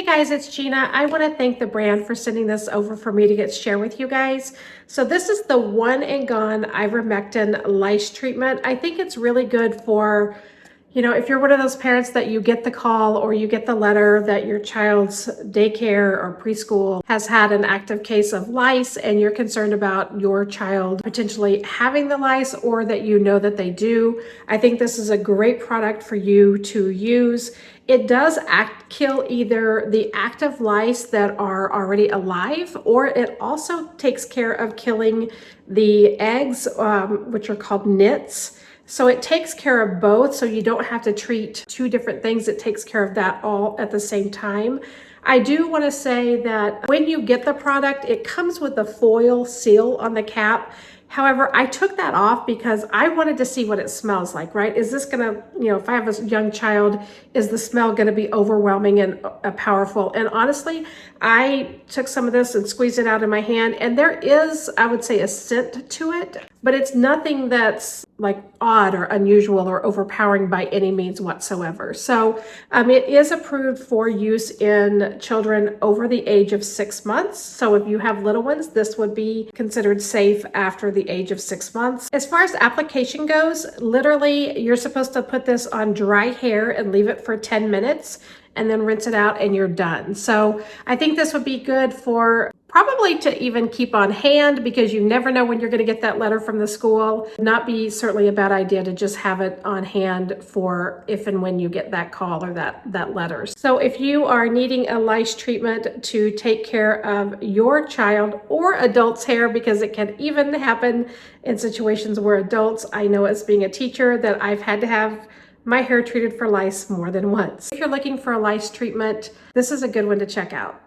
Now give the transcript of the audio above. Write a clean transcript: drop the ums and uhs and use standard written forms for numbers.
guys, it's Gina. I want to thank the brand for sending this over for me to get shared with you guys. So this is the One&Gone Ivermectin Lice treatment. I think it's really good for, you know, if you're one of those parents that you get the call or you get the letter that your child's daycare or preschool has had an active case of lice and you're concerned about your child potentially having the lice, or that you know that they do. I think this is a great product for you to use. It does kill either the active lice that are already alive, or it also takes care of killing the eggs, which are called nits. So it takes care of both, so you don't have to treat two different things. It takes care of that all at the same time. I do want to say that when you get the product, it comes with a foil seal on the cap. However, I took that off because I wanted to see what it smells like, right? Is this gonna, you know, if I have a young child, is the smell gonna be overwhelming and powerful? And honestly, I took some of this and squeezed it out in my hand, and there is, I would say, a scent to it, but it's nothing that's like odd or unusual or overpowering by any means whatsoever. So it is approved for use in children over the age of 6 months. So if you have little ones, this would be considered safe after the age of 6 months. As far as application goes, literally you're supposed to put this on dry hair and leave it for 10 minutes and then rinse it out and you're done. So I think this would be good for probably to even keep on hand, because you never know when you're going to get that letter from the school. Not be certainly a bad idea to just have it on hand for if and when you get that call or that letter. So if you are needing a lice treatment to take care of your child or adult's hair, because it can even happen in situations where adults, I know as being a teacher that I've had to have my hair treated for lice more than once. If you're looking for a lice treatment, this is a good one to check out.